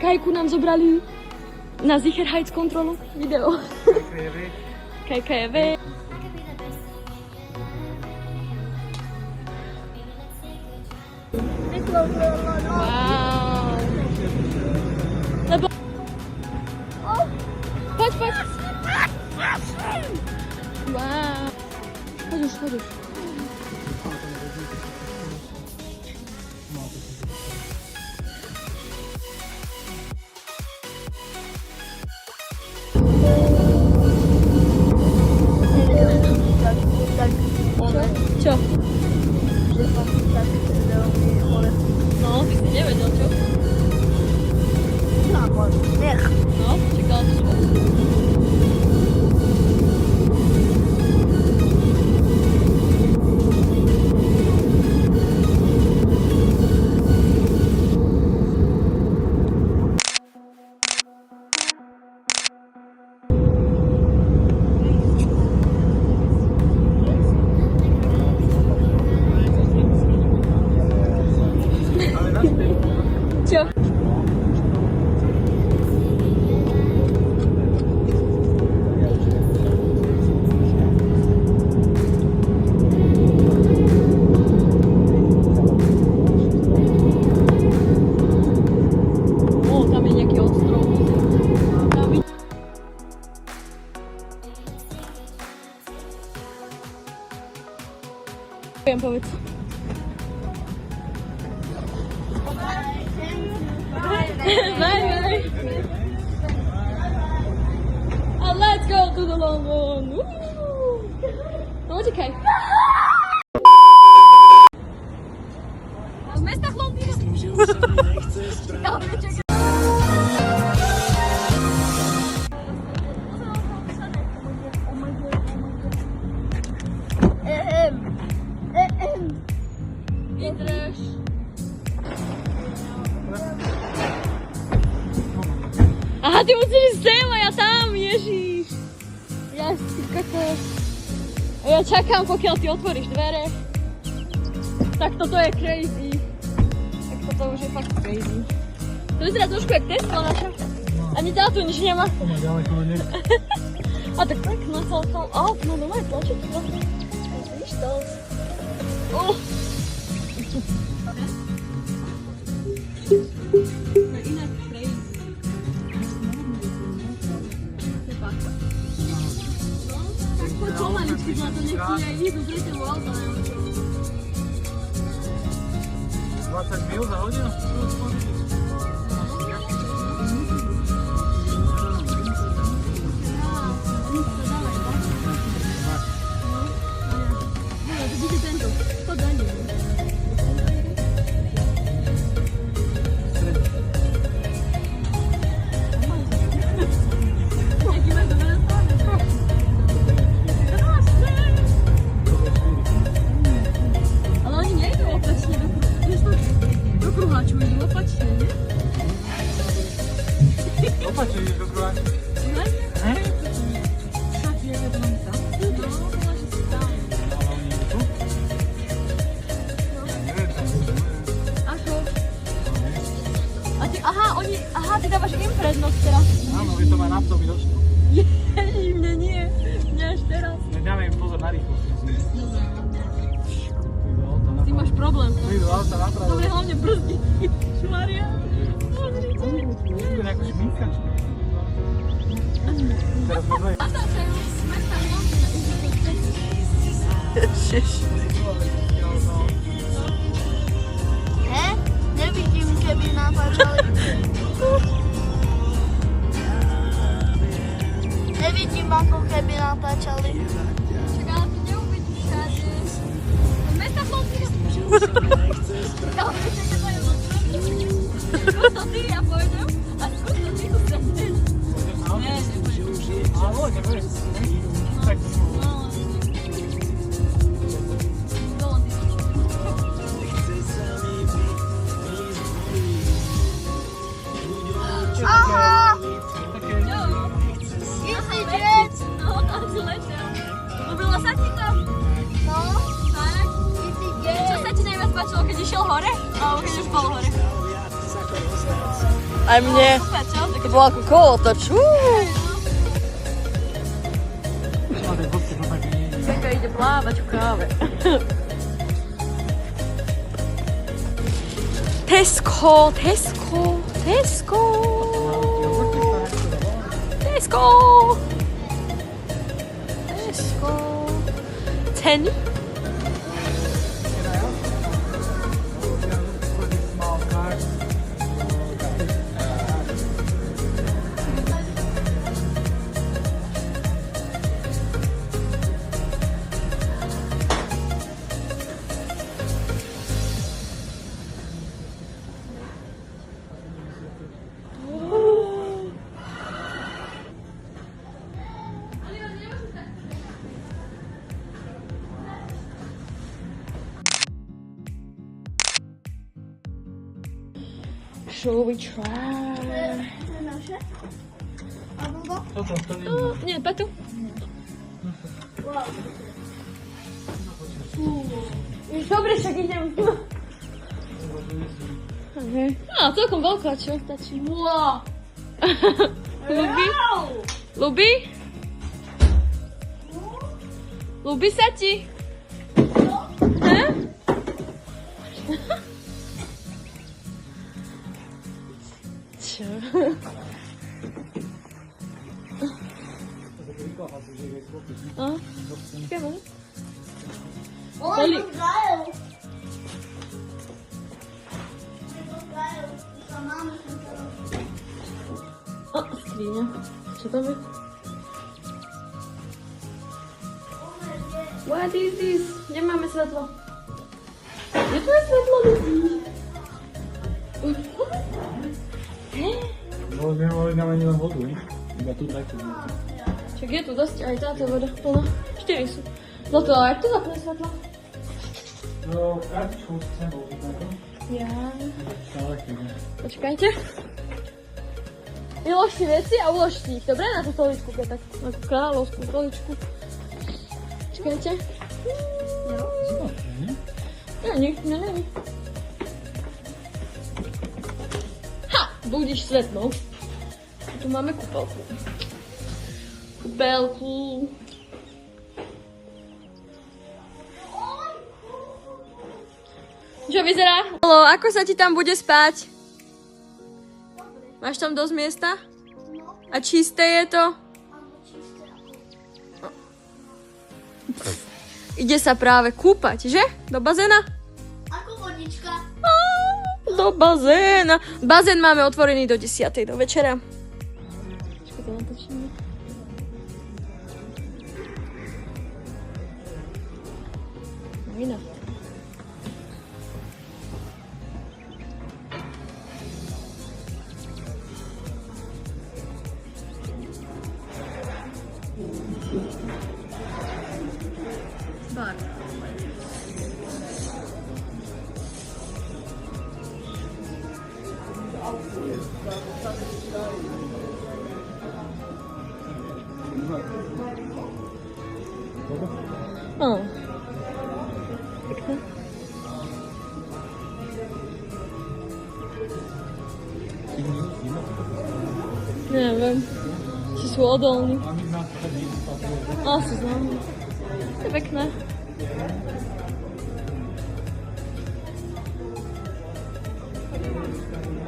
Kajku nám zobrali na Sicherheitskontrolu video. KKV. Wow. Lebo... Poď. Wow. Choď už. Čo? Že som tak veľmi chore. No, ty si nevedel, čo? Nech. No, čakala to som. Čo? Tam je nejaký ostrov. Povedz. Bye. And let's go to the London. No, uciekaj. W mestach Londynu. Vydrž. Aha, ty musíš ísť sem a ja tam, ježiš. Ja si kokos. Ja čakám, pokiaľ ty otvoríš dvere. Tak toto je crazy. Tak toto už je fakt crazy. To vyzerá trošku jak Tesla naša. Ani tátu nič nemá. To má ďaleko, nie? A tak pekno celkom. No doma je tlačiť to. Víš to. Inak crazy. Tak poď pomaličky, na to nech ti aj idú zrejte v auto. 20 mil za hodinu? Opačne ideš do kruha. Aha, ty dávaš im prednosť teraz. Áno, vy to má na to, by došlo. Ježiš, mne nie. Mne až teraz. Nedáme im pozor na rýchlosť. Ty máš problém. Prídu auta napravo. Dobre, hlavne brzdi. Šmaria. Prídu nejakú šminkačku. Teraz máme... Natáčajú z mesta Londýna. Ježiš. Nevidím, keby natáčali. Nevidím, ako keby natáčali. Čak, ale ty neuvidíš všade. V mestách Londýna. Ale viete, že to je Londýna. Skús to ty, ja pôjdem. A skús to ty, tu stretneš. Ne, nepôjdem. Áno, nebudeš. Tak Aha! Easy jet! No, tam si letel. Ľúbilo sa ti to? No, Tak? easy Čo jet. sa ti najviac páčilo, keď išiel hore? Alebo keď už bol hore? Aj mne. To bolo ako kolotoč. Taká ide plávať v káve. Tesco. Ceny? Shall we try? Nie, patu. Już dobre, však idem. A, celkom veľká, čo stačí. Wow. Ľubí? Ľubí sa ti? Čo? Čakaj, môžem? Skriňa. Čo tam je? What is this? Nemáme svetlo. Je tu aj svetlo? No, nemali nám ani len vodu, ne? Iba tu takto. Čak je tu dosť, aj táto voda plná. 4 sú. Zlato, ale jak to zapne svetlo? No, kartičku chcem bol vytáto. Ja. Elektríne. Počkajte. Vylož si veci a ulož si ich, dobre? Na tú stoličku, keď tak, na tú kráľovskú stoličku. Počkajte. Ja, není. Ha! Budíš svetlo. Tu máme kúpelku. Čo vyzerá? Halo, ako sa ti tam bude spať? Máš tam dosť miesta? A čisté je to? Ide sa práve kúpať, že? Do bazéna? Ako vodička. Do bazéna. Bazén máme otvorený do 10. do večera. Počkaj, to natočíme. Vina. Bar. O. Pekne. Neviem. Či sú odolní. Asi znam. To je pekné.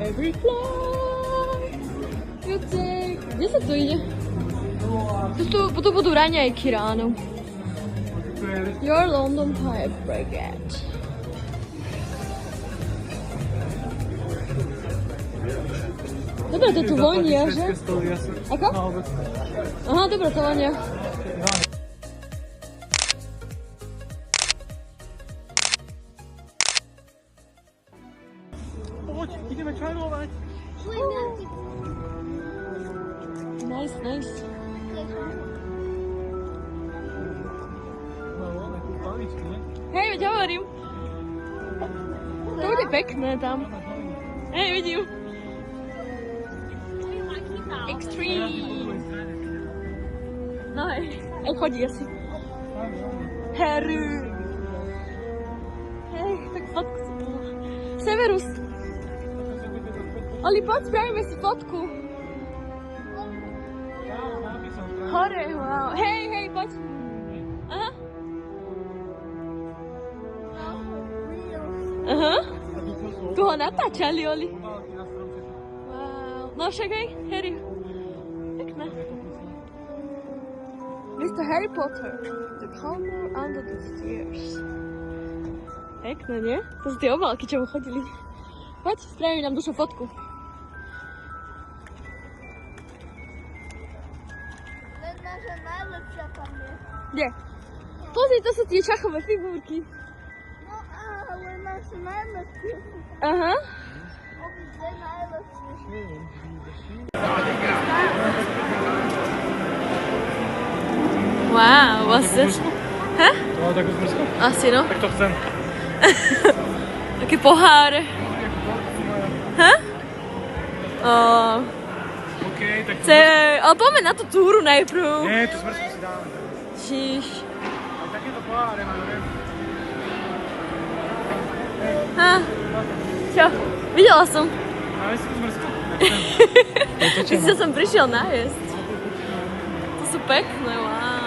Every fly you take. Kde sa to ide? Tu budú raňajky ráno. Your London Fire Brigade. Dobre, to tu vonia, že? Ako? Aha, dobre, to vonia. Poď, ideme čarovať. Nice, nice. Hej, veď hovorím. To bude pekné tam. Hej, vidím. Extreme. No hej, aj chodí asi. Heru. Hej, tak fotku si bola. Severus. Oli, poď, spravíme si fotku. Hore, wow. Hej, poď. Aha. Aha. Tu ho natáčali, Oli. Wow. No však hej, Harry. Pekné. Mr. Harry Potter. The Color Under the Stairs. Pekné, nie? To sú tie obálky, čo mu chodili. Poď, spravím nám dušu fotku. Len naša najlepšia tam je. Kde? Pozri, to sú tie šachové figurky. No ale naša najlepšia. Aha. Obidve najlepšie. Wow, was das? Hä? To má takú zmrzku? Asi no. Tak to chcem. Také poháre. Hä? OK, tak to... Ale poďme na tú túru najprv. Nie, tú zmrzku si dáme. Šiš. Aj takéto poháre majú, ne? Ha? Čo? Videla som. Máme si tú zmrzku? Keď si som prišiel najesť. To sú pekné, wow.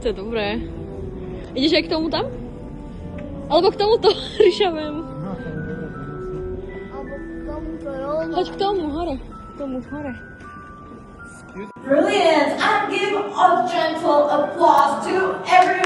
To je dobré. Ideš aj k tomu tam? Alebo k tomuto ryšavému? Alebo k tomuto rovno. Choď k tomu, hore. K tomu, hore. Brilliant! And give a gentle applause to every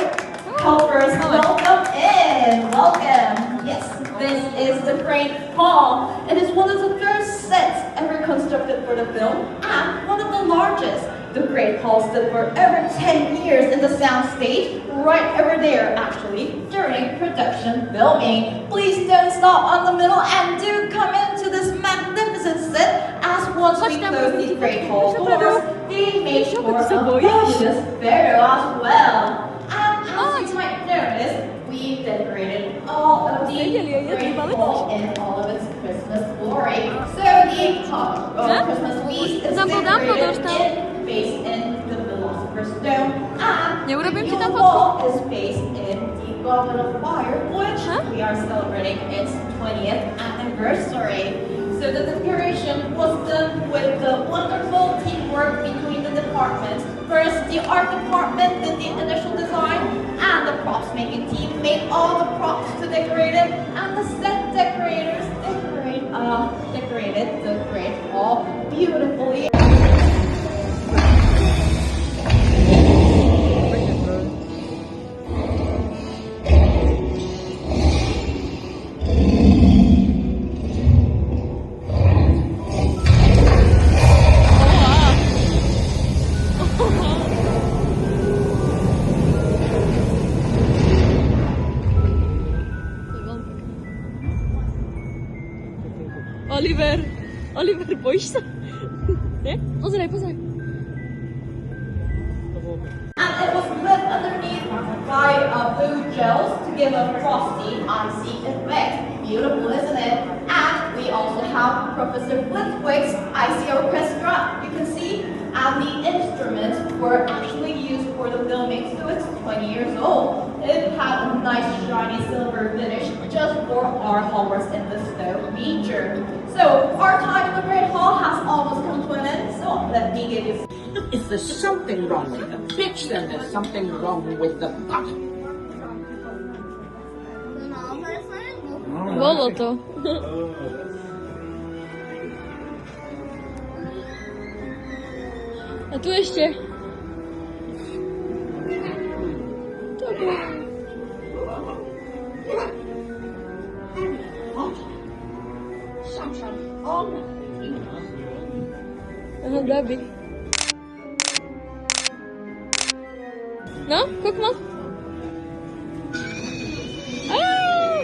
helpers. Welcome in. Welcome. Yes, this is the Great Hall. It is one of the first sets ever constructed for the film and one of the largest. The Great Hall stood for over 10 years in the sound stage, right over there actually, during production filming. Please don't stop on the middle and do come into this magnificent set as once we close these Great Hall doors, they make for a fabulous photo as well. And as you might notice, we decorated all of the Great Hall in all of its Christmas glory. So the top of Christmas feast is decorated based in the Philosopher's Stone, and the wall is based in the Goblet of Fire, which we are celebrating its 20th anniversary. So the decoration was done with the wonderful teamwork between the departments. First, the art department did the initial design, and the props making team made all the props to decorate it, and the set decorators decorated the Great Hall beautifully. Oliver, bojíš sa? Ne? Pozeraj. And it was lit underneath by blue gels to give a frosty, icy effect. Beautiful, isn't it? And we also have Professor Flitwick's Icy Orchestra. You can see, and the instruments were actually used for the filming, so it's 20 years old. It had a nice shiny silver finish just for our Hogwarts in the Snow feature. So our time in the Great Hall has almost come to an end, so let me give you. If there's something wrong with the pitch, then there's something wrong with the puck. Bolo to. A tu ešte. Aha, Gabi. No, guck mal. Ah!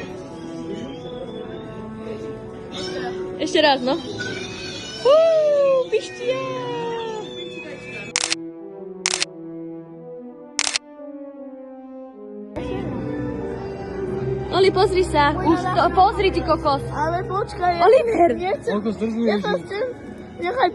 Ešte raz, no. Pištia. Oli, pozri sa. Už to, pozri ty kokos. Ale počkaj, Oliver. nechcem, Koľko zdržuješ? ja sa chcem nechať